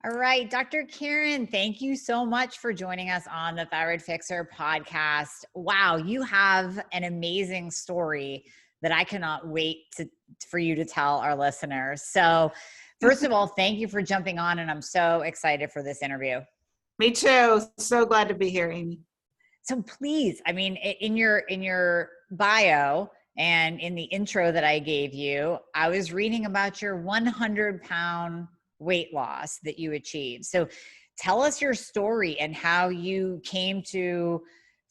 All right, Dr. Kyrin, thank you so much for joining us on the Thyroid Fixer podcast. Wow, you have an amazing story that I cannot wait for you to tell our listeners. So, first of all, thank you for jumping on, and I'm so excited for this interview. Me too. So glad to be here, Amy. So please, I mean, in your bio and in the intro that I gave you, I was reading about your 100-pound weight loss that you achieved. So tell us your story and how you came to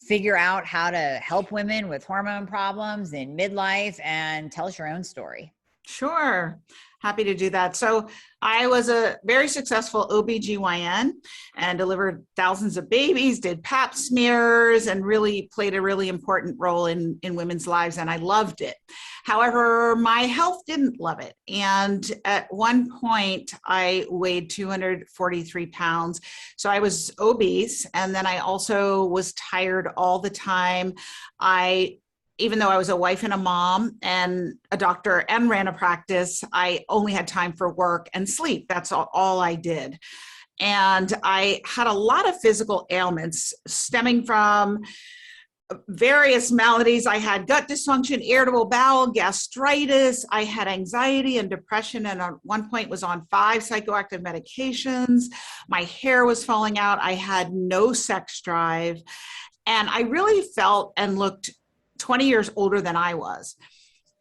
figure out how to help women with hormone problems in midlife, and tell us your own story. Sure. Happy to do that. So I was a very successful OBGYN and delivered thousands of babies, did pap smears, and really played a really important role in women's lives. And I loved it. However, my health didn't love it. And at one point I weighed 243 pounds. So I was obese. And then I also was tired all the time. Even though I was a wife and a mom and a doctor and ran a practice, I only had time for work and sleep. That's all I did. And I had a lot of physical ailments stemming from various maladies. I had gut dysfunction, irritable bowel, gastritis. I had anxiety and depression, and at one point was on 5 psychoactive medications. My hair was falling out. I had no sex drive. And I really felt and looked 20 years older than I was.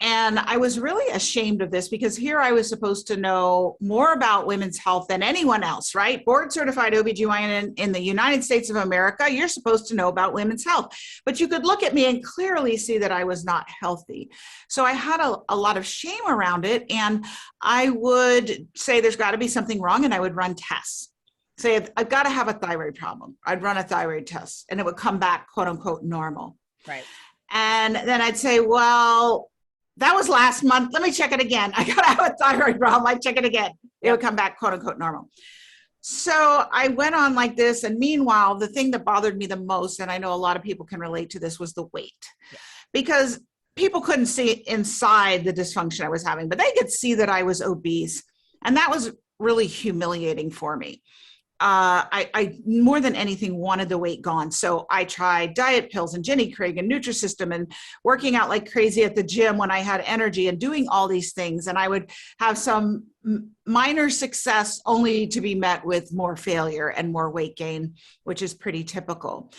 And I was really ashamed of this because here I was supposed to know more about women's health than anyone else, right? Board certified OBGYN in the United States of America, you're supposed to know about women's health. But you could look at me and clearly see that I was not healthy. So I had a lot of shame around it. And I would say there's got to be something wrong, and I would run tests. Say, I've got to have a thyroid problem. I'd run a thyroid test and it would come back, quote unquote, normal. Right. And then I'd say, well, that was last month. Let me check it again. I got to have a thyroid problem. I check it again. It would come back, quote unquote, normal. So I went on like this. And meanwhile, the thing that bothered me the most, and I know a lot of people can relate to this, was the weight. Yeah. Because people couldn't see inside the dysfunction I was having, but they could see that I was obese. And that was really humiliating for me. I more than anything wanted the weight gone. So I tried diet pills and Jenny Craig and Nutrisystem and working out like crazy at the gym when I had energy and doing all these things. And I would have some minor success only to be met with more failure and more weight gain, which is pretty typical.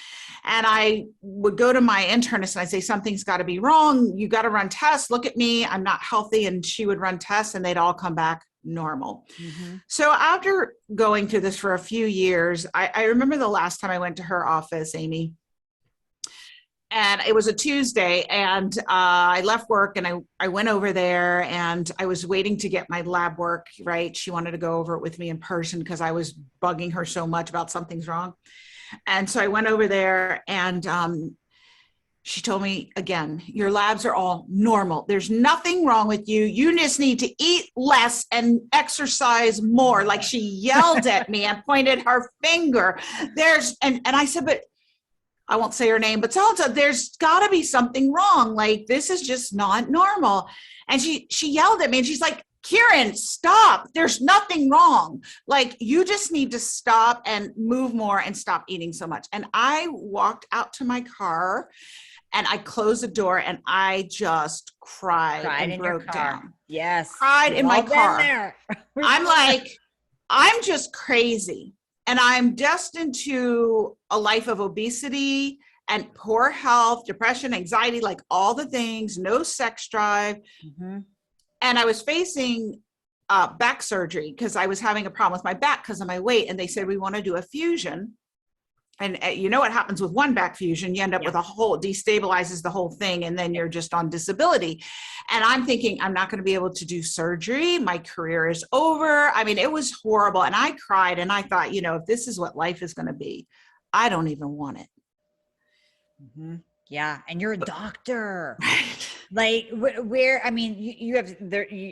And I would go to my internist and I'd say, something's got to be wrong. You got to run tests. Look at me. I'm not healthy. And she would run tests and they'd all come back normal. Mm-hmm. So after going through this for a few years, I remember the last time I went to her office, Amy, and it was a Tuesday, and I left work and I went over there and I was waiting to get my lab work, right? She wanted to go over it with me in person because I was bugging her so much about something's wrong. And so I went over there and she told me, again, your labs are all normal. There's nothing wrong with you. You just need to eat less and exercise more. Like she yelled at me and pointed her finger. And I said, but I won't say her name, but so-and-so, there's got to be something wrong. Like, this is just not normal. And she yelled at me and she's like, Kyrin, stop. There's nothing wrong. Like, you just need to stop and move more and stop eating so much. And I walked out to my car and I closed the door and I just cried and broke down. Yes. Cried in my car. I'm like, I'm just crazy. And I'm destined to a life of obesity and poor health, depression, anxiety, like all the things, no sex drive. Mm-hmm. And I was facing back surgery because I was having a problem with my back because of my weight. And they said, we want to do a fusion. And you know what happens with one back fusion? You end up with a whole, destabilizes the whole thing. And then you're just on disability. And I'm thinking, I'm not going to be able to do surgery. My career is over. I mean, it was horrible. And I cried and I thought, you know, if this is what life is going to be, I don't even want it. Mm-hmm. Yeah. And you're a doctor. Right. Like where, I mean, you have,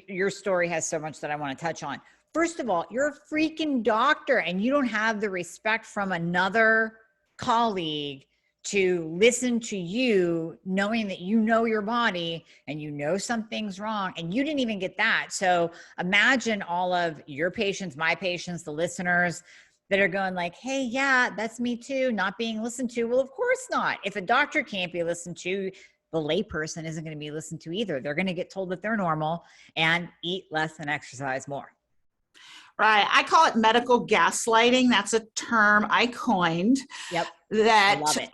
your story has so much that I want to touch on. First of all, you're a freaking doctor and you don't have the respect from another colleague to listen to you, knowing that you know your body and you know something's wrong, and you didn't even get that. So imagine all of your patients, my patients, the listeners that are going like, hey, yeah, that's me too, not being listened to. Well, of course not. If a doctor can't be listened to, the layperson isn't going to be listened to either. They're going to get told that they're normal and eat less and exercise more. Right. I call it medical gaslighting. That's a term I coined. Yep. That, Love it.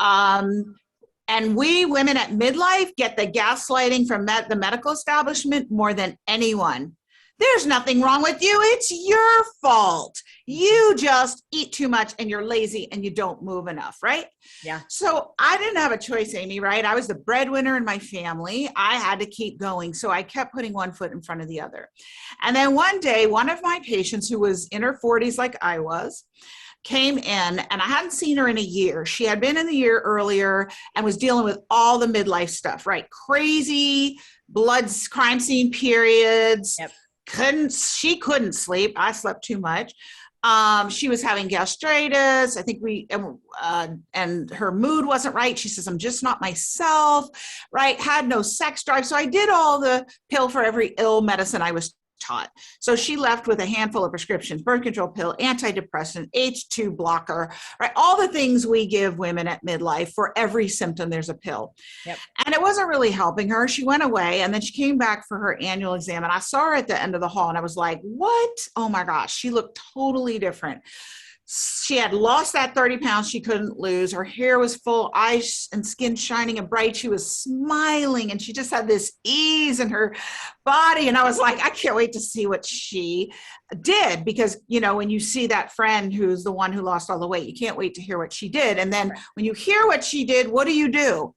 And we women at midlife get the gaslighting from the medical establishment more than anyone. There's nothing wrong with you. It's your fault. You just eat too much and you're lazy and you don't move enough, right? Yeah. So I didn't have a choice, Amy, right? I was the breadwinner in my family. I had to keep going. So I kept putting one foot in front of the other. And then one day, one of my patients who was in her 40s like I was, came in, and I hadn't seen her in a year. She had been in the year earlier and was dealing with all the midlife stuff, right? Crazy crime scene periods. Yep. She couldn't sleep. I slept too much. She was having gastritis. I think and her mood wasn't right. She says, I'm just not myself, right? Had no sex drive. So I did all the pill for every ill medicine I was taught. So she left with a handful of prescriptions: birth control pill, antidepressant, H2 blocker, right? All the things we give women at midlife. For every symptom, there's a pill. Yep. And it wasn't really helping her. She went away, and then she came back for her annual exam, and I saw her at the end of the hall, and I was like, what? Oh my gosh, she looked totally different. She had lost that 30 pounds she couldn't lose. Her hair was full, eyes and skin shining and bright. She was smiling, and she just had this ease in her body. And I was like, I can't wait to see what she did, because, you know, when you see that friend who's the one who lost all the weight, you can't wait to hear what she did. And then when you hear what she did, what do?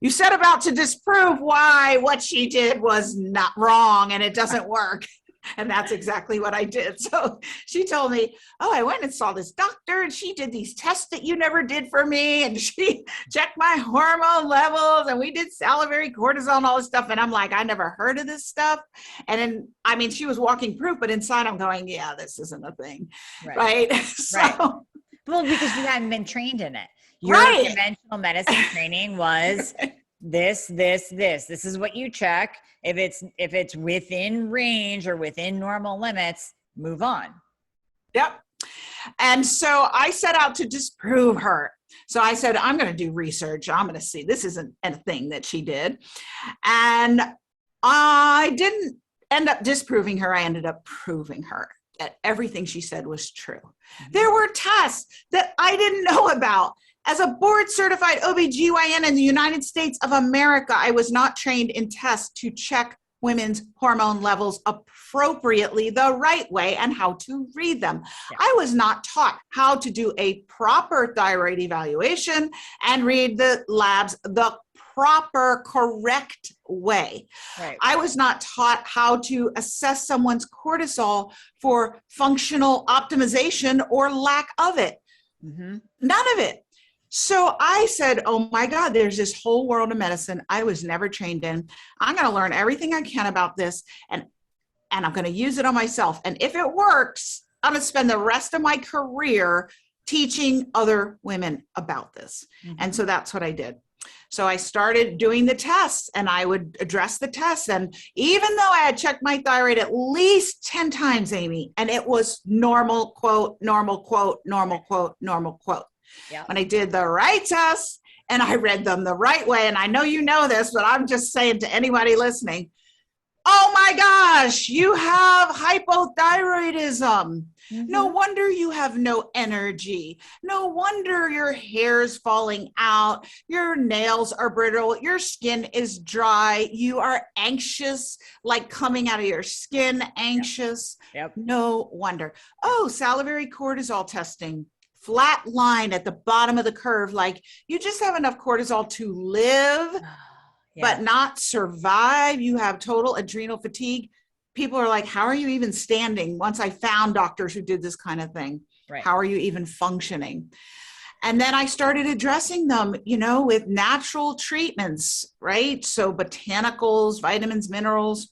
You set about to disprove why what she did was not wrong and it doesn't work. And that's exactly what I did. So she told me, oh, I went and saw this doctor, and she did these tests that you never did for me. And she checked my hormone levels, and we did salivary cortisol and all this stuff. And I'm like, I never heard of this stuff. And then, I mean, she was walking proof, but inside I'm going, yeah, this isn't a thing. Right. So, right. Well, because you hadn't been trained in it. Your conventional medicine training was this is what you check. If it's within range or within normal limits, move on. Yep. And so I set out to disprove her. So I said, I'm going to do research. I'm going to see. This isn't a thing that she did. And I didn't end up disproving her. I ended up proving her that everything she said was true. Mm-hmm. There were tests that I didn't know about. As a board certified OBGYN in the United States of America, I was not trained in tests to check women's hormone levels appropriately, the right way, and how to read them. Yeah. I was not taught how to do a proper thyroid evaluation and read the labs the proper, correct way. Right. I was not taught how to assess someone's cortisol for functional optimization or lack of it. Mm-hmm. None of it. So I said, oh my God, there's this whole world of medicine I was never trained in. I'm going to learn everything I can about this, and I'm going to use it on myself. And if it works, I'm going to spend the rest of my career teaching other women about this. Mm-hmm. And so that's what I did. So I started doing the tests, and I would address the tests. And even though I had checked my thyroid at least 10 times, Amy, and it was normal, quote, normal, quote, normal, quote, normal, quote. Yeah. When I did the right tests and I read them the right way, and I know you know this, but I'm just saying to anybody listening, oh my gosh, you have hypothyroidism. Mm-hmm. No wonder you have no energy. No wonder your hair's falling out. Your nails are brittle. Your skin is dry. You are anxious, like coming out of your skin, anxious. Yep. No wonder. Oh, salivary cortisol testing. Flat line at the bottom of the curve, like you just have enough cortisol to live, but not survive. You have total adrenal fatigue. People are like, how are you even standing? Once I found doctors who did this kind of thing, how are you even functioning? And then I started addressing them, you know, with natural treatments, right? So botanicals, vitamins, minerals.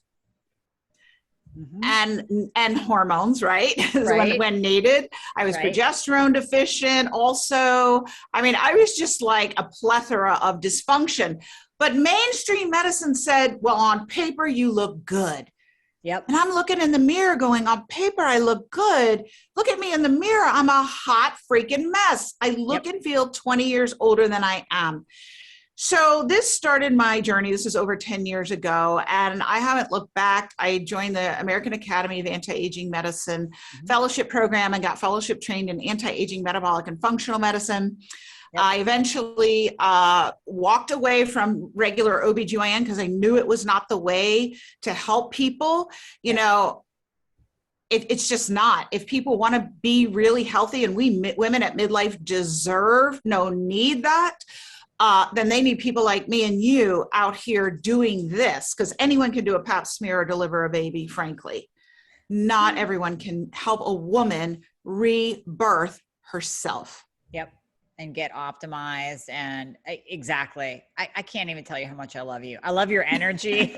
and hormones, right? Right. when needed. I was Right. progesterone deficient also. I mean, I was just like a plethora of dysfunction. But mainstream medicine said, well, on paper, you look good. Yep. And I'm looking in the mirror going, on paper, I look good. Look at me in the mirror. I'm a hot freaking mess. I look and feel 20 years older than I am. So this started my journey. This is over 10 years ago, and I haven't looked back. I joined the American Academy of Anti-Aging Medicine fellowship program and got fellowship trained in anti-aging, metabolic, and functional medicine. Yep. I eventually walked away from regular OBGYN because I knew it was not the way to help people. You know, it's just not. If people want to be really healthy, and we women at midlife need that, then they need people like me and you out here doing this, because anyone can do a pap smear or deliver a baby, frankly. Not everyone can help a woman rebirth herself. Yep. And get optimized. And exactly. I can't even tell you how much I love you. I love your energy.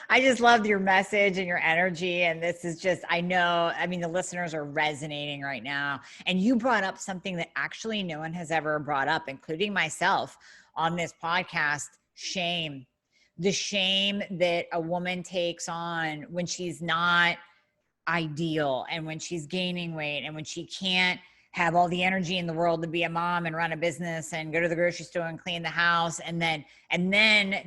I just love your message and your energy. And this is just, I mean, the listeners are resonating right now. And you brought up something that actually no one has ever brought up, including myself on this podcast: shame. The shame that a woman takes on when she's not ideal, and when she's gaining weight, and when she can't have all the energy in the world to be a mom and run a business and go to the grocery store and clean the house. And then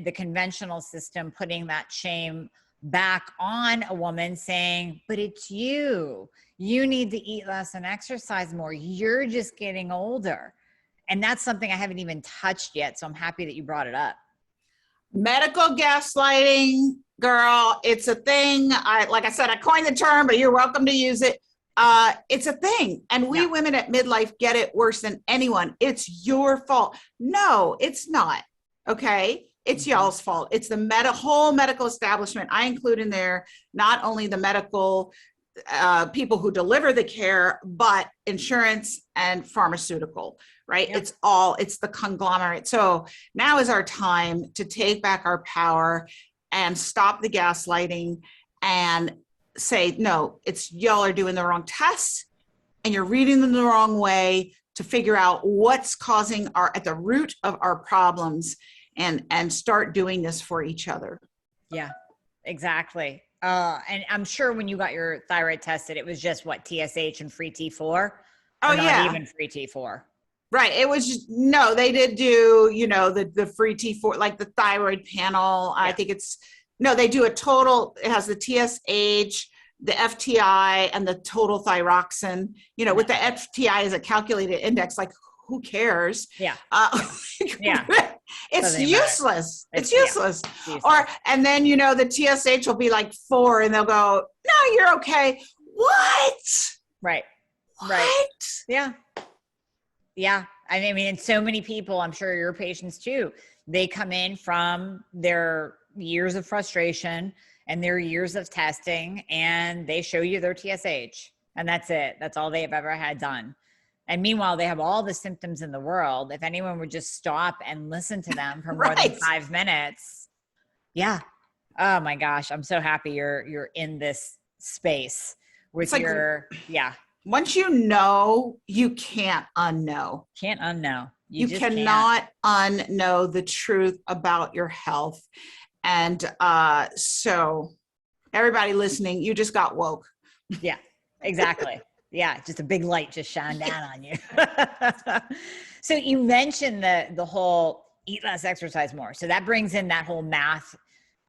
the conventional system putting that shame back on a woman, saying, but it's you need to eat less and exercise more. You're just getting older. And that's something I haven't even touched yet. So I'm happy that you brought it up. Medical gaslighting, girl, it's a thing. Like I said, I coined the term, but you're welcome to use it. It's a thing. And we women at midlife get it worse than anyone. It's your fault. No, it's not. Okay. It's y'all's fault. It's the whole medical establishment. I include in there not only the medical people who deliver the care, but insurance and pharmaceutical, right? Yep. It's the conglomerate. So now is our time to take back our power and stop the gaslighting and say, no, it's y'all are doing the wrong tests and you're reading them the wrong way, to figure out what's causing at the root of our problems, and start doing this for each other. Yeah, exactly. And I'm sure when you got your thyroid tested, it was just what, TSH and free T4? Oh, not even free T4. Right. It was just, no, they did do, the free T4, like the thyroid panel. I think they do a total. It has the TSH, the FTI, and the total thyroxine. With the FTI as a calculated index, like, who cares? Yeah. It's useless. It's useless. And then, the TSH will be like 4 and they'll go, no, you're okay. What? Right. What? Right. Yeah. Yeah. I mean, and so many people, I'm sure your patients too, they come in from their years of frustration and their years of testing, and they show you their TSH, and that's it. That's all they've ever had done. And meanwhile, they have all the symptoms in the world. If anyone would just stop and listen to them for more than 5 minutes. Yeah. Oh my gosh. I'm so happy you're in this space with Once you know, you can't unknow. Can't unknow. You cannot unknow the truth about your health. And so everybody listening, you just got woke. Yeah, exactly. Yeah, just a big light just shined down on you. So you mentioned the whole eat less, exercise more. So that brings in that whole math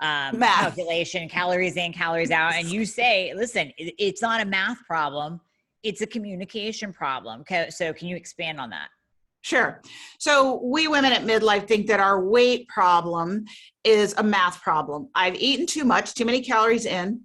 calculation, calories in, calories out. And you say, listen, it's not a math problem. It's a communication problem. So can you expand on that? Sure. So we women at midlife think that our weight problem is a math problem. I've eaten too much, too many calories in,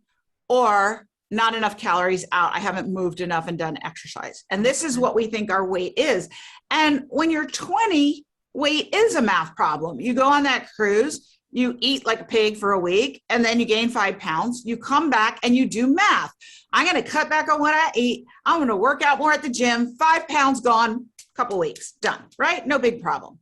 or not enough calories out. I haven't moved enough and done exercise. And this is what we think our weight is. And when you're 20, weight is a math problem. You go on that cruise, you eat like a pig for a week, and then you gain 5 pounds. You come back and you do math. I'm going to cut back on what I eat. I'm going to work out more at the gym. 5 pounds gone, couple weeks, done, right? No big problem.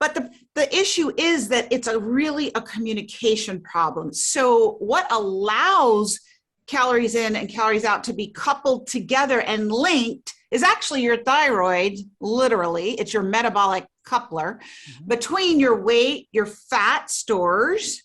But the issue is that it's really a communication problem. So what allows calories in and calories out to be coupled together and linked is actually your thyroid. Literally, it's your metabolic coupler between your weight, your fat stores,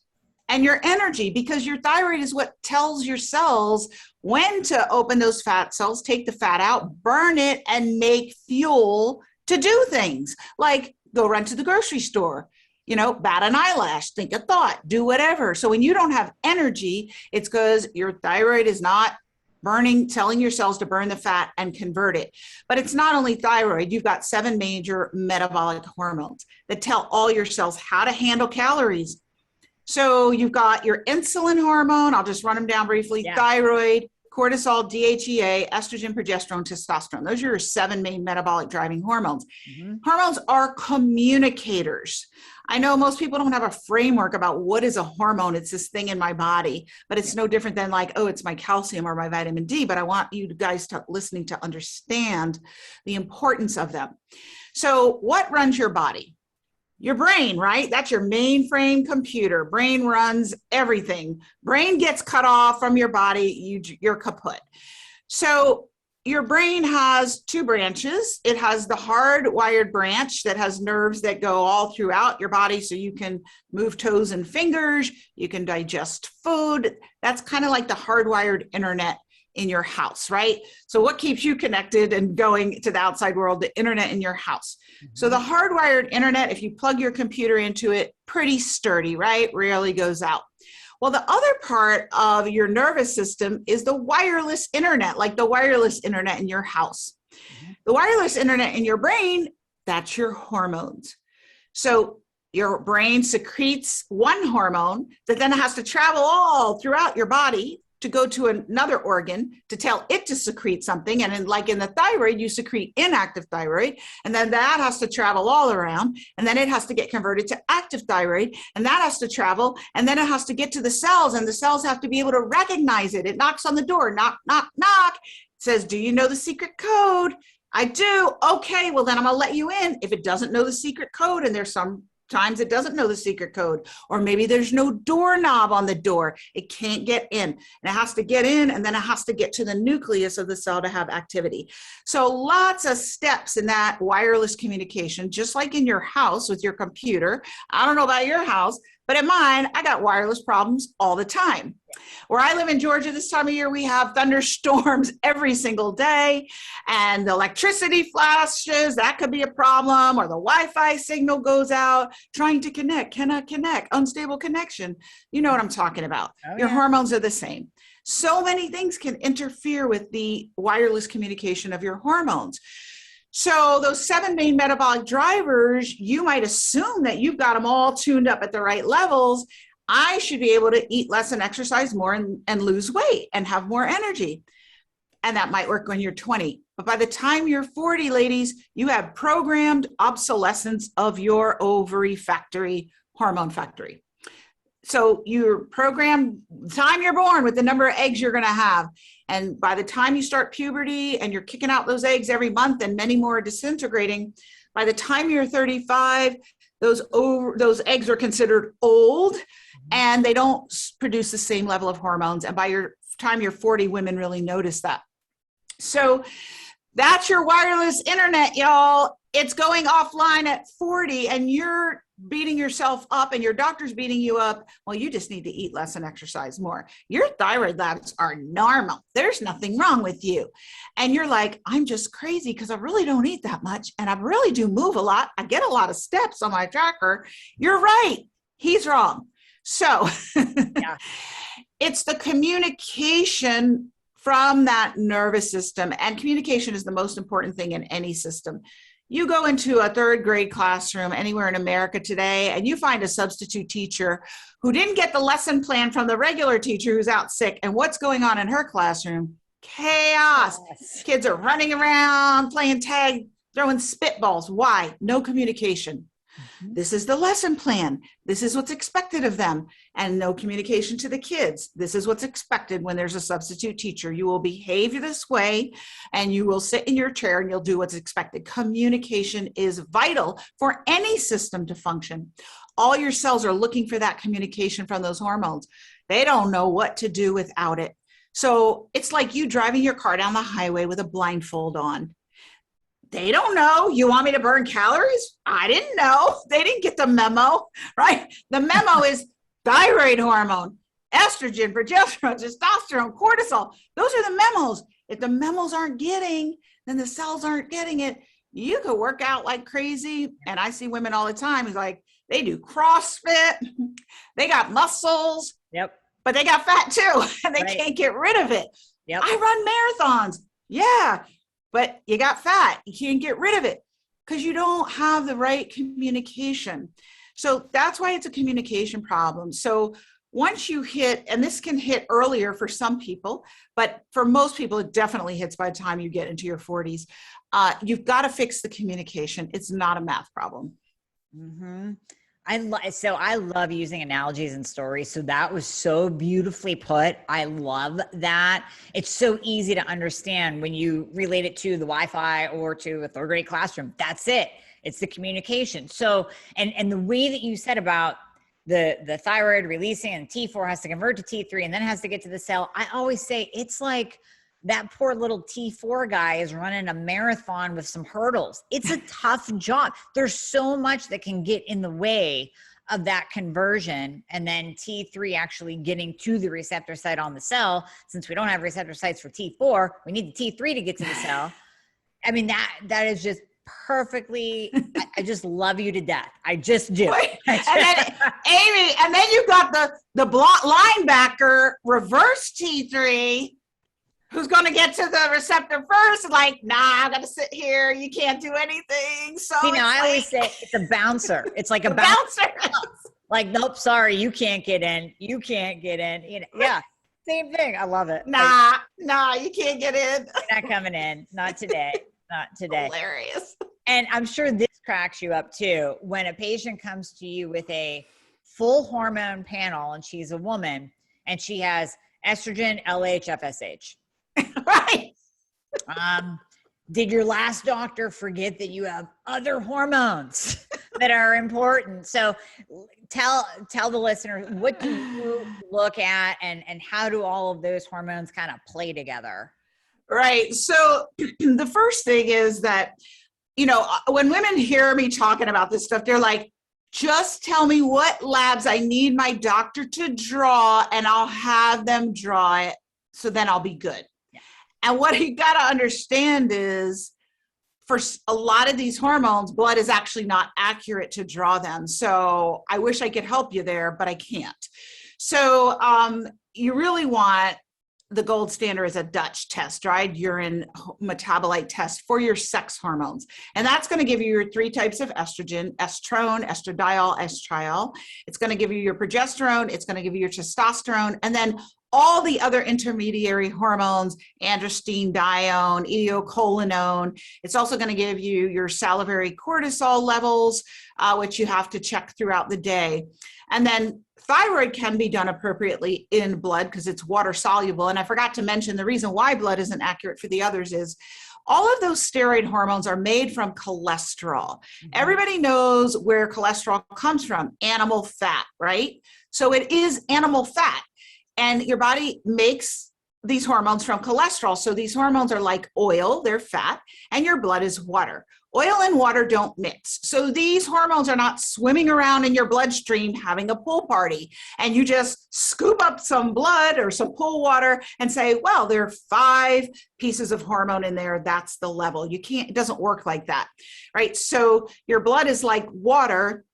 and your energy, because your thyroid is what tells your cells when to open those fat cells, take the fat out, burn it, and make fuel to do things like go run to the grocery store, bat an eyelash, think a thought, do whatever. So when you don't have energy, it's because your thyroid is not burning, telling your cells to burn the fat and convert it. But it's not only thyroid. You've got 7 major metabolic hormones that tell all your cells how to handle calories. So you've got your insulin hormone. I'll just run them down briefly. Yeah. Thyroid, cortisol, DHEA, estrogen, progesterone, testosterone. Those are your 7 main metabolic driving hormones. Hormones are communicators. I know most people don't have a framework about what is a hormone. It's this thing in my body, but it's no different than like, oh, it's my calcium or my vitamin D. But I want you guys listening to understand the importance of them. So what runs your body? Your brain, right? That's your mainframe computer. Brain runs everything. Brain gets cut off from your body, you're kaput. So your brain has 2 branches. It has the hardwired branch that has nerves that go all throughout your body so you can move toes and fingers, you can digest food. That's kind of like the hardwired internet in your house, right? So what keeps you connected and going to the outside world? The internet in your house. So the hardwired internet, if you plug your computer into it, pretty sturdy, right? Rarely goes out. Well, the other part of your nervous system is the wireless internet, like the wireless internet in your house. The wireless internet in your brain, that's your hormones. So your brain secretes one hormone that then has to travel all throughout your body to go to another organ to tell it to secrete something. And then like in the thyroid, you secrete inactive thyroid, and then that has to travel all around, and then it has to get converted to active thyroid, and that has to travel, and then it has to get to the cells, and the cells have to be able to recognize it. It knocks on the door, knock, knock, knock. It says, do you know the secret code? I do. Okay, well then I'm gonna let you in. If it doesn't know the secret code, and there's some times it doesn't know the secret code, or maybe there's no doorknob on the door, it can't get in, and it has to get in, and then it has to get to the nucleus of the cell to have activity. So lots of steps in that wireless communication, just like in your house with your computer. I don't know about your house, but in mine, I got wireless problems all the time. Where I live in Georgia this time of year, we have thunderstorms every single day, and the electricity flashes, that could be a problem, or the Wi-Fi signal goes out, trying to connect, cannot connect, unstable connection. You know what I'm talking about. Your hormones are the same. So many things can interfere with the wireless communication of your hormones. So those 7 main metabolic drivers, you might assume that you've got them all tuned up at the right levels. I should be able to eat less and exercise more and lose weight and have more energy. And that might work when you're 20. But by the time you're 40, ladies, you have programmed obsolescence of your ovary factory, hormone factory. So you're programmed the time you're born with the number of eggs you're going to have. And by the time you start puberty and you're kicking out those eggs every month and many more are disintegrating, by the time you're 35, those eggs are considered old and they don't produce the same level of hormones. And by your time you're 40, women really notice that. So that's your wireless internet, y'all. It's going offline at 40 and you're beating yourself up and your doctor's beating you up. Well, you just need to eat less and exercise more. Your thyroid labs are normal. There's nothing wrong with you. And you're like, I'm just crazy because I really don't eat that much. And I really do move a lot. I get a lot of steps on my tracker. You're right. He's wrong. So it's the communication from that nervous system. And communication is the most important thing in any system. You go into a 3rd grade classroom anywhere in America today, and you find a substitute teacher who didn't get the lesson plan from the regular teacher who's out sick. And what's going on in her classroom? Chaos. Yes. Kids are running around, playing tag, throwing spitballs. Why? No communication. Mhm. This is the lesson plan. This is what's expected of them. And no communication to the kids. This is what's expected when there's a substitute teacher. You will behave this way and you will sit in your chair and you'll do what's expected. Communication is vital for any system to function. All your cells are looking for that communication from those hormones. They don't know what to do without it. So it's like you driving your car down the highway with a blindfold on. They don't know. You want me to burn calories? I didn't know. They didn't get the memo, right? The memo is thyroid hormone, estrogen, progesterone, testosterone, cortisol. Those are the memos. If the memos aren't getting, then the cells aren't getting it. You could work out like crazy. And I see women all the time who's like, they do CrossFit. They got muscles. Yep. But they got fat too. And they can't get rid of it. Yep. I run marathons. Yeah. But you got fat. You can't get rid of it because you don't have the right communication. So that's why it's a communication problem. So once you hit, and this can hit earlier for some people, but for most people, it definitely hits by the time you get into your 40s. You've got to fix the communication. It's not a math problem. Mm-hmm. I love using analogies and stories. So that was so beautifully put. I love that. It's so easy to understand when you relate it to the Wi-Fi or to a third grade classroom. That's it. It's the communication. So, and the way that you said about the thyroid releasing and T4 has to convert to T3 and then has to get to the cell. I always say it's like that poor little T4 guy is running a marathon with some hurdles. It's a tough job. There's so much that can get in the way of that conversion. And then T3 actually getting to the receptor site on the cell. Since we don't have receptor sites for T4, we need the T3 to get to the cell. I mean, that is just perfectly, I just love you to death. I just do. And then Amy, and then you got the block linebacker reverse T3 who's going to get to the receptor first. Like, nah, I got to sit here. You can't do anything. So see, now I always say it's a bouncer. It's like a bouncer. Like, nope, sorry, you can't get in. You can't get in. You know, yeah, same thing. I love it. Nah, you can't get in. You're not coming in. Not today. Not today. Hilarious. And I'm sure this cracks you up too. When a patient comes to you with a full hormone panel and she's a woman and she has estrogen, LH, FSH. Right. Did your last doctor forget that you have other hormones that are important? So tell the listeners, what do you look at and how do all of those hormones kind of play together? Right. So the first thing is that, you know, when women hear me talking about this stuff, they're like, just tell me what labs I need my doctor to draw and I'll have them draw it. So then I'll be good. Yeah. And what you got to understand is for a lot of these hormones, blood is actually not accurate to draw them. So I wish I could help you there, but I can't. So you really want the gold standard is a Dutch test, right? Urine metabolite test for your sex hormones. And that's going to give you your 3 types of estrogen, estrone, estradiol, estriol. It's going to give you your progesterone. It's going to give you your testosterone. And then all the other intermediary hormones, androstenedione, etiocholinone. It's also going to give you your salivary cortisol levels, which you have to check throughout the day. And then thyroid can be done appropriately in blood because it's water soluble. And I forgot to mention the reason why blood isn't accurate for the others is all of those steroid hormones are made from cholesterol. Mm-hmm. Everybody knows where cholesterol comes from, animal fat, right? So it is animal fat. And your body makes these hormones from cholesterol. So these hormones are like oil, they're fat, and your blood is water. Oil and water don't mix. So these hormones are not swimming around in your bloodstream having a pool party. And you just scoop up some blood or some pool water and say, well, there are 5 pieces of hormone in there. That's the level. You can't, it doesn't work like that, right? So your blood is like water.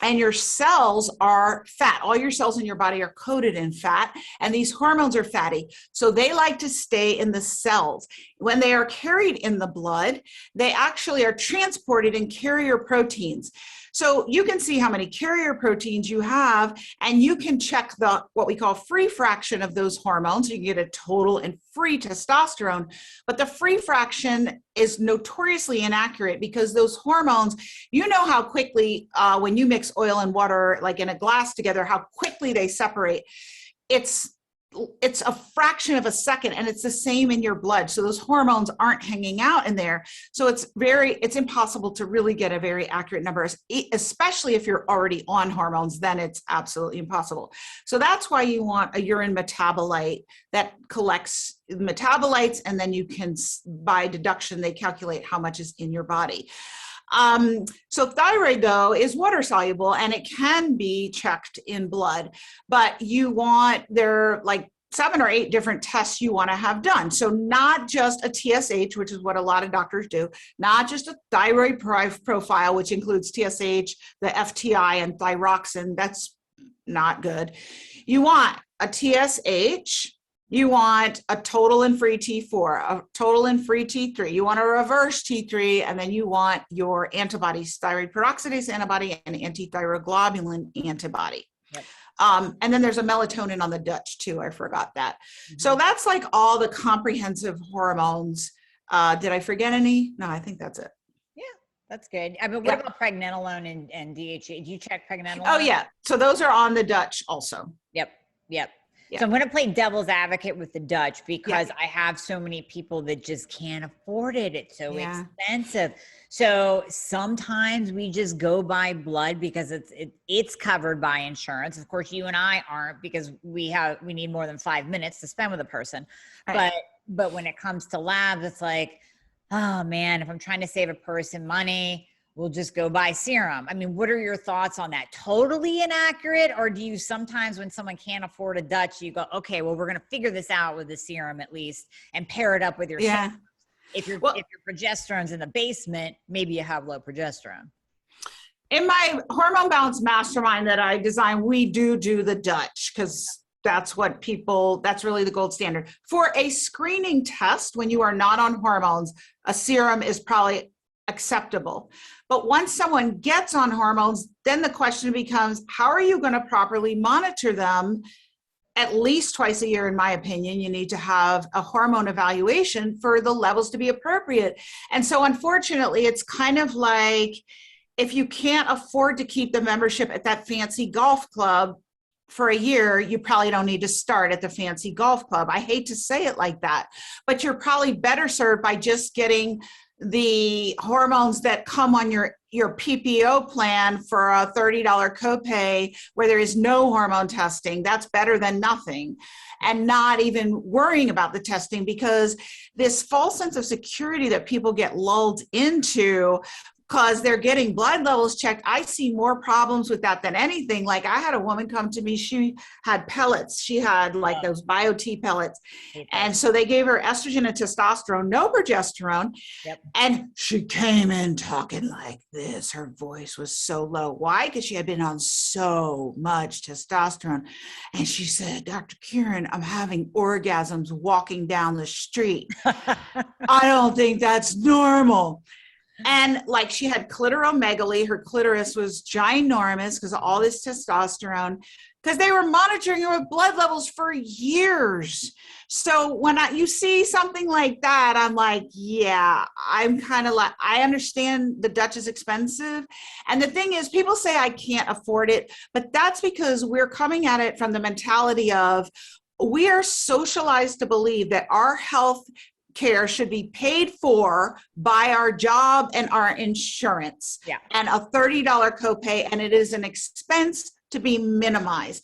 And your cells are fat. All your cells in your body are coated in fat, and these hormones are fatty. So they like to stay in the cells. When they are carried in the blood, they actually are transported in carrier proteins. So you can see how many carrier proteins you have, and you can check the what we call free fraction of those hormones. You can get a total and free testosterone, but the free fraction is notoriously inaccurate because those hormones, you know how quickly when you mix oil and water, like in a glass together, how quickly they separate. It's a fraction of a second, and it's the same in your blood. So those hormones aren't hanging out in there. So it's impossible to really get a very accurate number, especially if you're already on hormones, then it's absolutely impossible. So that's why you want a urine metabolite that collects metabolites, and then you can, by deduction, they calculate how much is in your body. So thyroid, though, is water soluble, and it can be checked in blood, but there are like 7 or 8 different tests you want to have done. So not just a TSH, which is what a lot of doctors do, not just a thyroid profile, which includes TSH, the FTI, and thyroxine. That's not good. You want a TSH. You want a total and free T4, a total and free T3. You want a reverse T3, and then you want your antibodies, thyroid peroxidase antibody and antithyroglobulin antibody. Yep. And then there's a melatonin on the Dutch too. I forgot that. Mm-hmm. So that's like all the comprehensive hormones. Did I forget any? No, I think that's it. Yeah, that's good. I mean, what about pregnenolone and DHA? Do you check pregnenolone? Oh yeah. So those are on the Dutch also. Yep. Yeah. So I'm going to play devil's advocate with the Dutch because I have so many people that just can't afford it. It's so expensive. So sometimes we just go by blood because it's covered by insurance. Of course, you and I aren't, because we need more than 5 minutes to spend with a person. Right. But when it comes to labs, it's like, oh man, if I'm trying to save a person money, we'll just go buy serum. I mean, what are your thoughts on that? Totally inaccurate? Or do you sometimes, when someone can't afford a Dutch, you go, okay, well, we're going to figure this out with the serum at least and pair it up with your serum. If your progesterone's in the basement, maybe you have low progesterone. In my hormone balance mastermind that I designed, we do the Dutch because that's really the gold standard. For a screening test, when you are not on hormones, a serum is probably acceptable. But once someone gets on hormones, then the question becomes, how are you going to properly monitor them? At least twice a year, in my opinion, you need to have a hormone evaluation for the levels to be appropriate. And so unfortunately, it's kind of like, if you can't afford to keep the membership at that fancy golf club for a year, you probably don't need to start at the fancy golf club. I hate to say it like that, but you're probably better served by just getting the hormones that come on your PPO plan for a $30 copay where there is no hormone testing. That's better than nothing. And not even worrying about the testing, because this false sense of security that people get lulled into because they're getting blood levels checked. I see more problems with that than anything. Like, I had a woman come to me, she had pellets. She had like those Bio-T pellets. And so they gave her estrogen and testosterone, no progesterone. Yep. And she came in talking like this. Her voice was so low. Why? Because she had been on so much testosterone. And she said, Dr. Kyrin, I'm having orgasms walking down the street. I don't think that's normal. And like, she had clitoromegaly. Her clitoris was ginormous because of all this testosterone, because they were monitoring her with blood levels for years. So when you see something like that, I'm like, yeah, I'm kind of like, I understand the Dutch is expensive. And the thing is, people say I can't afford it, but that's because we're coming at it from the mentality of, we are socialized to believe that our health care should be paid for by our job and our insurance, and a $30 copay, and it is an expense to be minimized.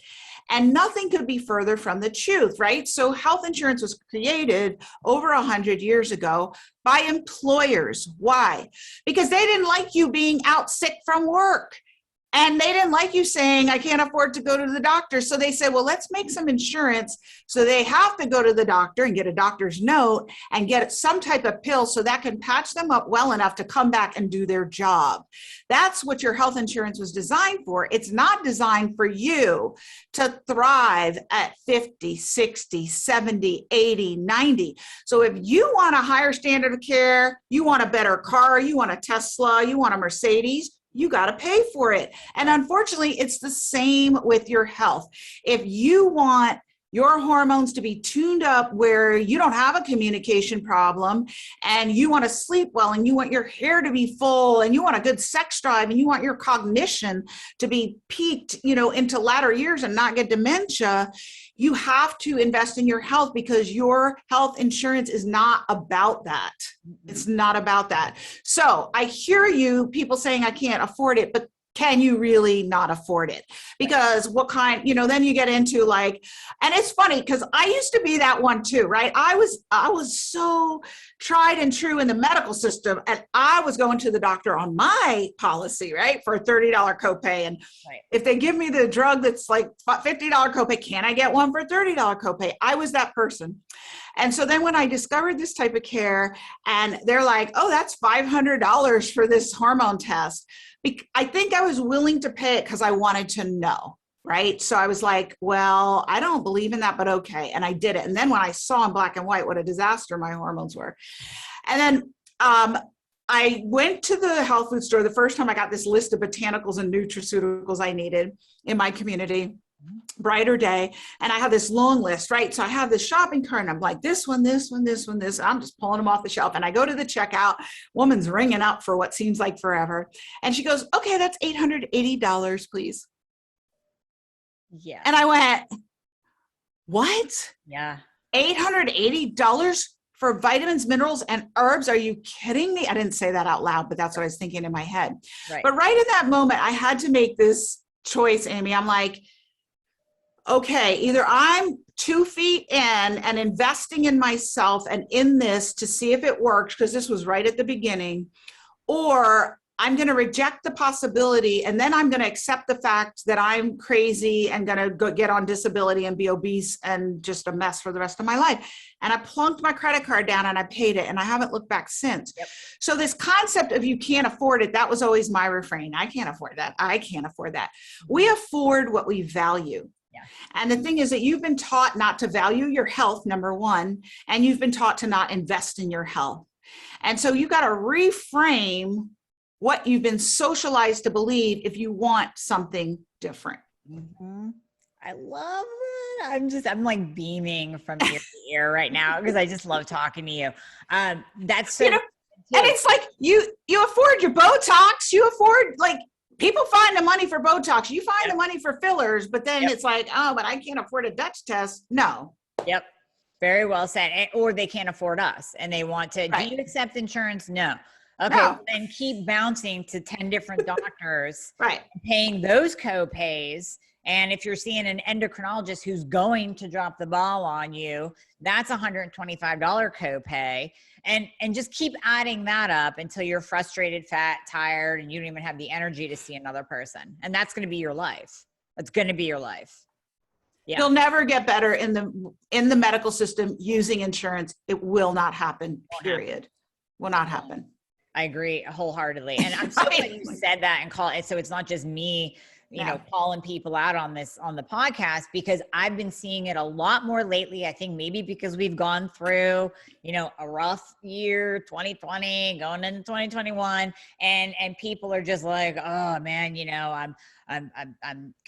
And nothing could be further from the truth, right? So health insurance was created over 100 years ago by employers. Why? Because they didn't like you being out sick from work. And they didn't like you saying, I can't afford to go to the doctor. So they said, well, let's make some insurance. So they have to go to the doctor and get a doctor's note and get some type of pill so that can patch them up well enough to come back and do their job. That's what your health insurance was designed for. It's not designed for you to thrive at 50, 60, 70, 80, 90. So if you want a higher standard of care, you want a better car, you want a Tesla, you want a Mercedes, you got to pay for it. And unfortunately, it's the same with your health. If you want your hormones to be tuned up where you don't have a communication problem and you want to sleep well and you want your hair to be full and you want a good sex drive and you want your cognition to be peaked, into latter years and not get dementia, you have to invest in your health because your health insurance is not about that. It's not about that. So I hear you, people saying I can't afford it, but can you really not afford it? Because what kind, then you get into like, and it's funny because I used to be that one too, right? I was so tried and true in the medical system, and I was going to the doctor on my policy, right? For a $30 copay. And if they give me the drug that's like $50 copay, can I get one for $30 copay? I was that person. And so then when I discovered this type of care and they're like, oh, that's $500 for this hormone test. I think I was willing to pay it because I wanted to know, right? So I was like, well, I don't believe in that, but okay. And I did it. And then when I saw in black and white what a disaster my hormones were. And then I went to the health food store the first time I got this list of botanicals and nutraceuticals I needed in my community. Brighter day. And I have this long list, right? So I have this shopping cart and I'm like, this one, this one, this one, this. I'm just pulling them off the shelf. And I go to the checkout, woman's ringing up for what seems like forever. And she goes, okay, that's $880, please. Yeah. And I went, what? Yeah. $880 for vitamins, minerals, and herbs? Are you kidding me? I didn't say that out loud, but that's what I was thinking in my head. Right. But right in that moment, I had to make this choice, Amy. I'm like, okay, either I'm 2 feet in and investing in myself and in this to see if it works, because this was right at the beginning, or I'm going to reject the possibility and then I'm going to accept the fact that I'm crazy and going to go get on disability and be obese and just a mess for the rest of my life. And I plunked my credit card down and I paid it and I haven't looked back since. Yep. So this concept of you can't afford it, that was always my refrain. I can't afford that. I can't afford that. We afford what we value. Yeah. And the thing is that you've been taught not to value your health, number one, and you've been taught to not invest in your health. And so you've got to reframe what you've been socialized to believe if you want something different. Mm-hmm. I love it. I'm like beaming from ear to ear right now because I just love talking to you. That's so, and it's like you afford your Botox, you afford, like, people find the money for Botox, you find the money for fillers, but then it's like, oh, but I can't afford a Dutch test. No. Yep. Very well said. Or they can't afford us and they want to, do you accept insurance? No. Okay. No. Well, then keep bouncing to 10 different doctors, right? Paying those co-pays. And if you're seeing an endocrinologist who's going to drop the ball on you, that's $125 copay. And just keep adding that up until you're frustrated, fat, tired, and you don't even have the energy to see another person. And that's going to be your life. It's going to be your life. Yeah. You'll never get better in the medical system using insurance. It will not happen, period. Will not happen. I agree wholeheartedly. And I'm so glad you said that and call it. So it's not just me, you know, calling people out on this, on the podcast, because I've been seeing it a lot more lately. I think maybe because we've gone through, you know, a rough year, 2020, going into 2021, and people are just like, oh man, you know, I'm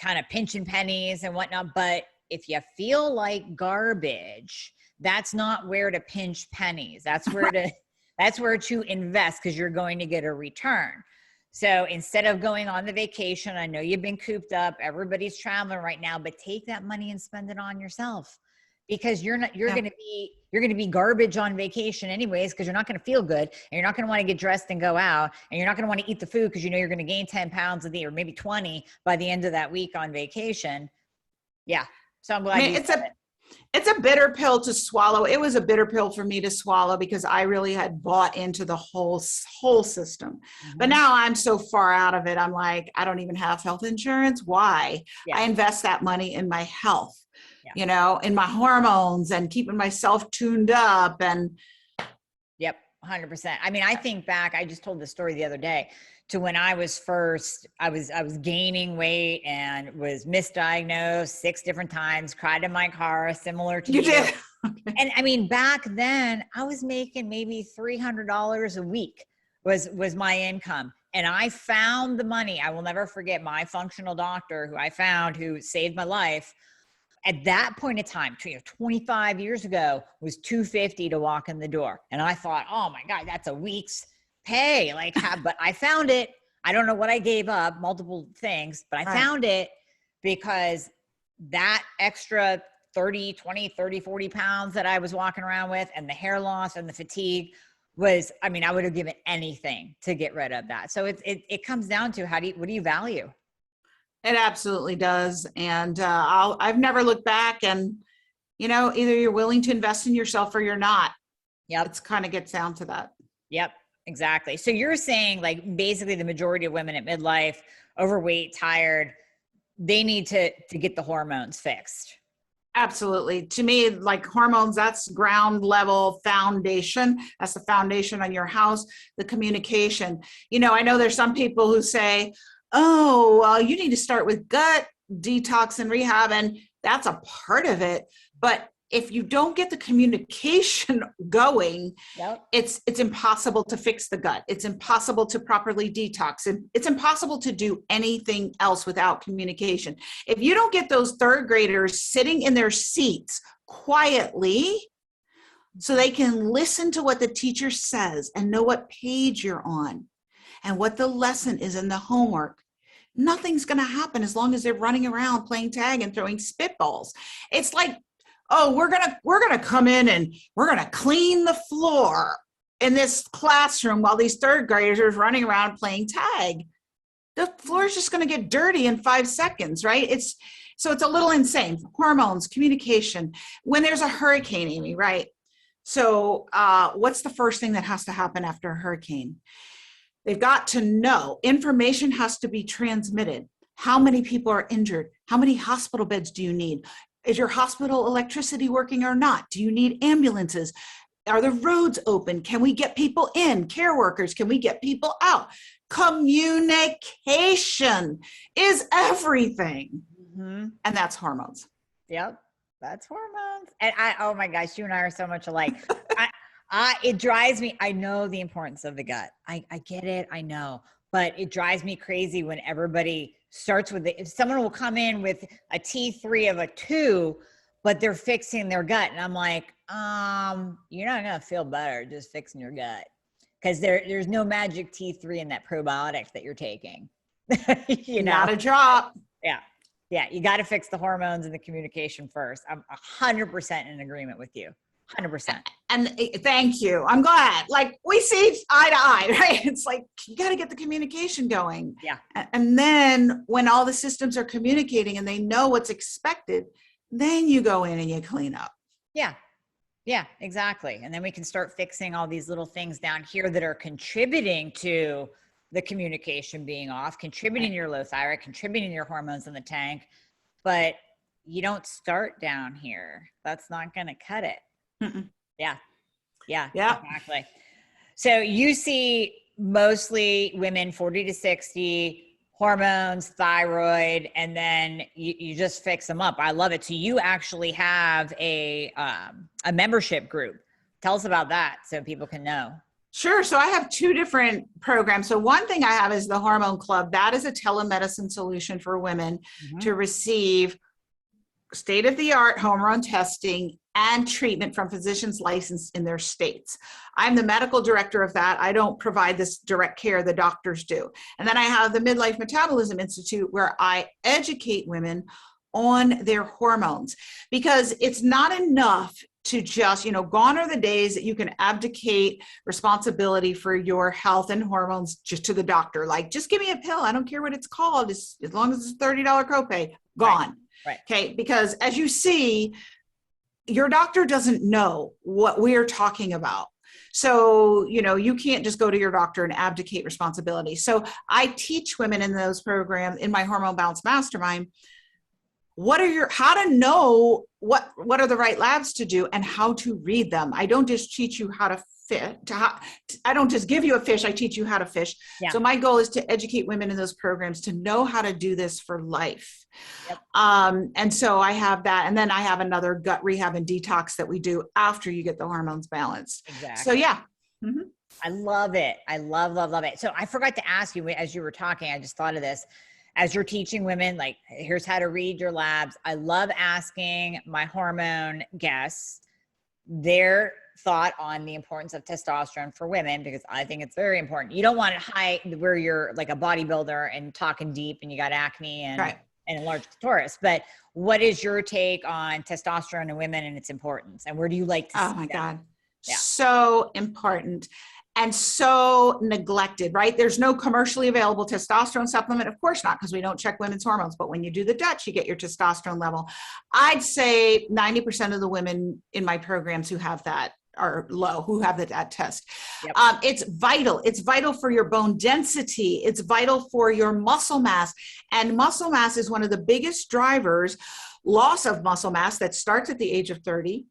kind of pinching pennies and whatnot. But if you feel like garbage, that's not where to pinch pennies. That's where to, that's where to invest, because you're going to get a return. So instead of going on the vacation, I know you've been cooped up, everybody's traveling right now, but take that money and spend it on yourself, because you're going to be garbage on vacation anyways, because you're not going to feel good and you're not going to want to get dressed and go out, and you're not going to want to eat the food because you know you're going to gain 10 pounds or maybe 20 by the end of that week on vacation. Yeah. So I'm glad it's a bitter pill to swallow. It was a bitter pill for me to swallow because I really had bought into the whole system. Mm-hmm. But now I'm so far out of it. I'm like, I don't even have health insurance. Why? Yeah. I invest that money in my health, you know, in my hormones and keeping myself tuned up. And yep, 100%. I mean, I think back, I just told the story the other day, to when I was first, I was gaining weight and was misdiagnosed 6 different times, cried in my car, similar to you. Did. Okay. And I mean, back then I was making maybe $300 a week was my income. And I found the money. I will never forget my functional doctor who I found, who saved my life. at that point in time, 25 years ago, was $250 to walk in the door. And I thought, oh my God, that's a week's pay. Like, but I found it. I don't know what I gave up, multiple things, but I found it because that extra 30, 20, 30, 40 pounds that I was walking around with, and the hair loss and the fatigue was, I mean, I would have given anything to get rid of that. So it comes down to what do you value? It absolutely does. And I've never looked back, and, you know, either you're willing to invest in yourself or you're not. Yep. It's kind of gets down to that. Yep, exactly. So you're saying, like, basically the majority of women at midlife, overweight, tired, they need to get the hormones fixed. Absolutely. To me, like, hormones, that's ground level foundation. That's the foundation on your house, the communication. You know, I know there's some people who say, oh, well, you need to start with gut detox and rehab, and that's a part of it. But if you don't get the communication going, it's impossible to fix the gut. It's impossible to properly detox. It's impossible to do anything else without communication. If you don't get those third graders sitting in their seats quietly so they can listen to what the teacher says and know what page you're on and what the lesson is in the homework, nothing's going to happen as long as they're running around playing tag and throwing spitballs. It's like, oh, we're going to come in and we're going to clean the floor in this classroom while these third graders are running around playing tag. The floor is just going to get dirty in 5 seconds, right? So it's a little insane. Hormones, communication. When there's a hurricane, Amy, right? So what's the first thing that has to happen after a hurricane? They've got to know. Information has to be transmitted. How many people are injured? How many hospital beds do you need? Is your hospital electricity working or not? Do you need ambulances? Are the roads open? Can we get people in? Care workers, can we get people out? Communication is everything. Mm-hmm. And that's hormones. Yep, that's hormones. And oh my gosh, you and I are so much alike. It drives me. I know the importance of the gut. I get it. I know. But it drives me crazy when everybody starts with if someone will come in with a T3 of a 2, but they're fixing their gut. And I'm like, you're not going to feel better just fixing your gut. Because there's no magic T3 in that probiotic that you're taking. You know? Not a drop. Yeah. Yeah. You got to fix the hormones and the communication first. I'm 100% in agreement with you. 100%. And thank you. I'm glad. Like, we see eye to eye, right? It's like, you got to get the communication going. Yeah. And then when all the systems are communicating and they know what's expected, then you go in and you clean up. Yeah. Yeah, exactly. And then we can start fixing all these little things down here that are contributing to the communication being off, contributing to your low thyroid, contributing to your hormones in the tank. But you don't start down here. That's not going to cut it. Mm-mm. Yeah. Exactly. So you see mostly women 40 to 60, hormones, thyroid, and then you just fix them up. I love it. So you actually have a membership group. Tell us about that so people can know. Sure. So I have 2 different programs. So one thing I have is the Hormone Club. That is a telemedicine solution for women to receive state-of-the-art hormone testing and treatment from physicians licensed in their states. I'm the medical director of that. I don't provide this direct care, the doctors do. And then I have the Midlife Metabolism Institute, where I educate women on their hormones, because it's not enough to just, gone are the days that you can abdicate responsibility for your health and hormones just to the doctor. Like, just give me a pill. I don't care what it's called, as long as it's a $30 copay. Gone. Right. Okay. Because as you see, your doctor doesn't know what we're talking about. So, you can't just go to your doctor and abdicate responsibility. So I teach women in those programs, in my Hormone Balance Mastermind, how to know what are the right labs to do and how to read them. I don't just teach you how to I don't just give you a fish, I teach you how to fish. Yeah. So my goal is to educate women in those programs to know how to do this for life. Yep. And so I have that. And then I have another gut rehab and detox that we do after you get the hormones balanced. Exactly. So yeah. Mm-hmm. I love it. I love it. So I forgot to ask you, as you were talking, I just thought of this. as you're teaching women, like, here's how to read your labs. I love asking my hormone guests their thought on the importance of testosterone for women, because I think it's very important. You don't want it high where you're like a bodybuilder and talking deep and you got acne and, right. and enlarged clitoris. But what is your take on testosterone in women and its importance? And where do you like to see Oh my that? God. Yeah. So important and so neglected, right? There's no commercially available testosterone supplement. Of course not, because we don't check women's hormones. But when you do the Dutch, you get your testosterone level. I'd say 90% of the women in my programs who have that are low, who have that test. Yep. It's vital. It's vital for your bone density. It's vital for your muscle mass. And muscle mass is one of the biggest drivers. Loss of muscle mass that starts at the age of 30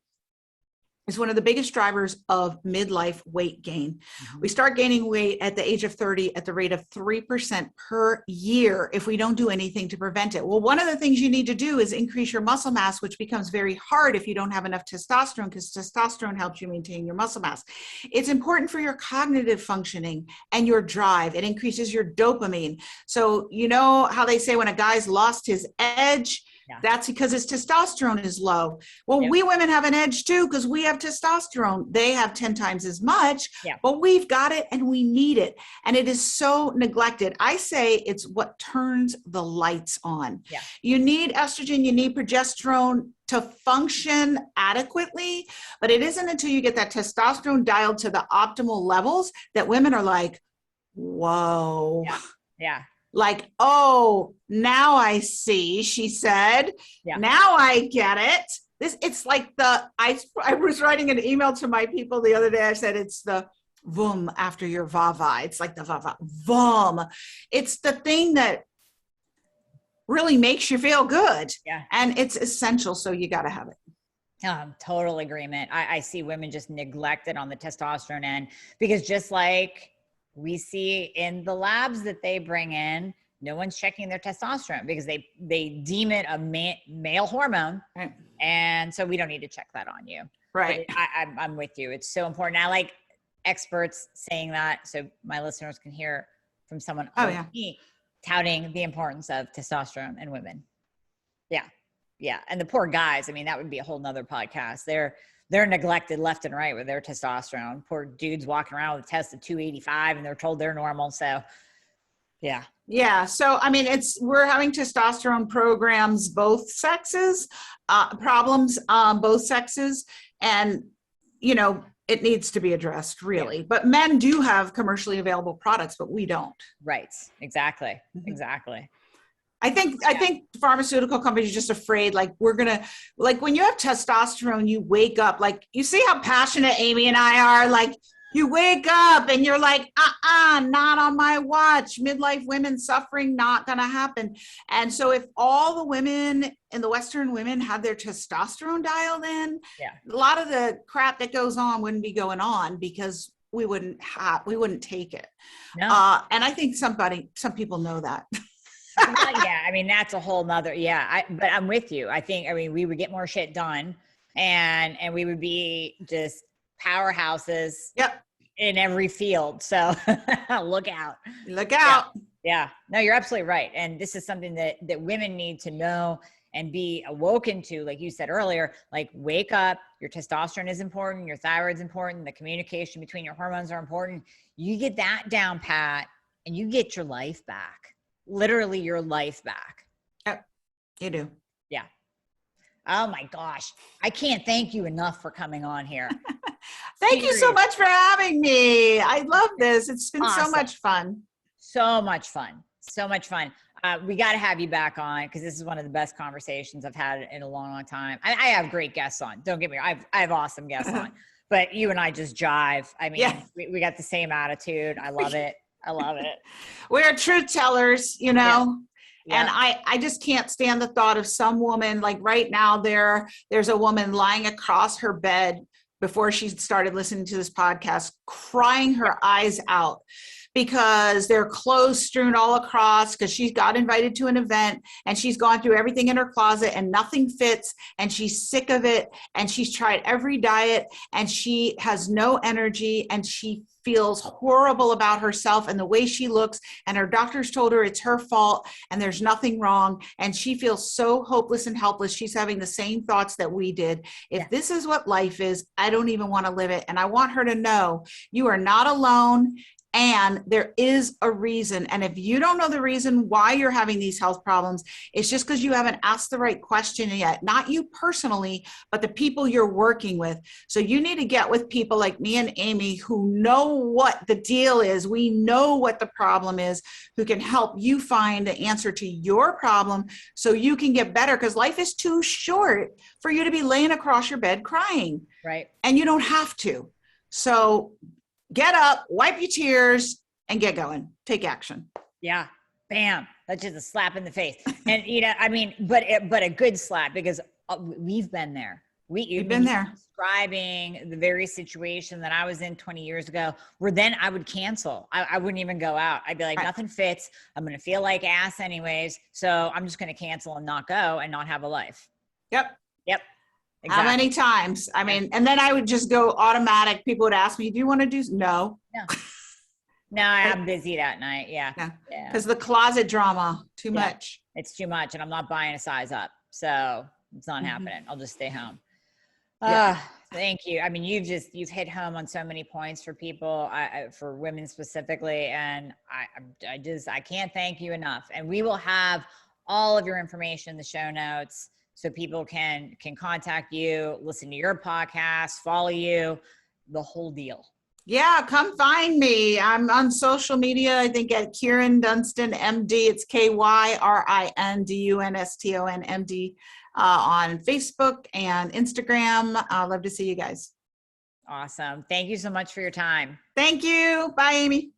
is one of the biggest drivers of midlife weight gain. Mm-hmm. We start gaining weight at the age of 30 at the rate of 3% per year if we don't do anything to prevent it. Well, one of the things you need to do is increase your muscle mass, which becomes very hard if you don't have enough testosterone, because testosterone helps you maintain your muscle mass. It's important for your cognitive functioning and your drive. It increases your dopamine. So you know how they say when a guy's lost his edge, that's because his testosterone is low. Well, we women have an edge too, because we have testosterone. They have 10 times as much, but we've got it and we need it. And it is so neglected. I say it's what turns the lights on. You need estrogen, you need progesterone to function adequately, but it isn't until you get that testosterone dialed to the optimal levels that women are like, whoa. Yeah. Like, oh, now I see, she said, now I get it. It's like I was writing an email to my people the other day. I said, it's the VUM after your VAVA. It's like the VAVA, VUM. It's the thing that really makes you feel good. And it's essential. So you got to have it. Total agreement. I see women just neglected on the testosterone end, because just like we see in the labs that they bring in, no one's checking their testosterone because they deem it a male hormone. Right. And so we don't need to check that on you. Right. I'm with you. It's so important. I like experts saying that so my listeners can hear from someone like me touting the importance of testosterone in women. Yeah. And the poor guys, I mean, that would be a whole nother podcast. They're neglected left and right with their testosterone. Poor dudes walking around with a test of 285 and they're told they're normal. So yeah. So, I mean, we're having testosterone programs, both sexes, problems, both sexes. And, you know, it needs to be addressed really, but men do have commercially available products, but we don't. Right. Exactly. Mm-hmm. Exactly. I think pharmaceutical companies are just afraid, like when you have testosterone, you wake up, like you see how passionate Amy and I are, like you wake up and you're like, not on my watch. Midlife women suffering, not going to happen. And so if all the women and the Western women had their testosterone dialed in, a lot of the crap that goes on wouldn't be going on because we wouldn't take it. No. And I think some people know that. Yeah, I mean, that's a whole nother, but I'm with you. We would get more shit done and we would be just powerhouses in every field. So look out. Yeah. No, you're absolutely right. And this is something that women need to know and be awoken to, like you said earlier, like wake up, your testosterone is important, your thyroid's important, the communication between your hormones are important. You get that down pat and you get your life back. Literally your life back. Yep, you do. Yeah. Oh my gosh. I can't thank you enough for coming on here. Thank you so much for having me. I love this. It's been so much fun. So much fun. We got to have you back on because this is one of the best conversations I've had in a long, long time. I have great guests on. Don't get me wrong. I have awesome guests on, but you and I just jive. I mean, we got the same attitude. I love it. We're truth tellers, you know, and I just can't stand the thought of some woman, like right now there's a woman lying across her bed before she started listening to this podcast, crying her eyes out because there are clothes strewn all across because she got invited to an event and she's gone through everything in her closet and nothing fits and she's sick of it and she's tried every diet and she has no energy and she feels horrible about herself and the way she looks, and her doctors told her it's her fault and there's nothing wrong, and she feels so hopeless and helpless. She's having the same thoughts that we did. If this is what life is, I don't even want to live it. And I want her to know you are not alone. And there is a reason. And if you don't know the reason why you're having these health problems, it's just because you haven't asked the right question yet. Not you personally, but the people you're working with. So you need to get with people like me and Amy who know what the deal is. We know what the problem is, who can help you find the answer to your problem so you can get better, because life is too short for you to be laying across your bed crying. Right. And you don't have to. So get up, wipe your tears, and get going. Take action. Yeah. Bam. That's just a slap in the face. And, you know, I mean, but a good slap, because we've been there. We've been there. Describing the very situation that I was in 20 years ago, where then I would cancel. I wouldn't even go out. I'd be like, nothing fits. I'm going to feel like ass anyways. So I'm just going to cancel and not go and not have a life. Yep. Exactly. How many times? I mean, and then I would just go automatic. People would ask me, do you want to do? No. No, I'm busy that night. Yeah. Because the closet drama, too much. It's too much. And I'm not buying a size up. So it's not happening. I'll just stay home. Thank you. I mean, you've hit home on so many points for people, for women specifically. And I can't thank you enough. And we will have all of your information in the show notes, so people can contact you, listen to your podcast, follow you, the whole deal. Yeah, come find me. I'm on social media, I think at Kyrin Dunston, MD. It's KYRINDUNSTON, MD, on Facebook and Instagram. I'd love to see you guys. Awesome. Thank you so much for your time. Thank you. Bye, Amy.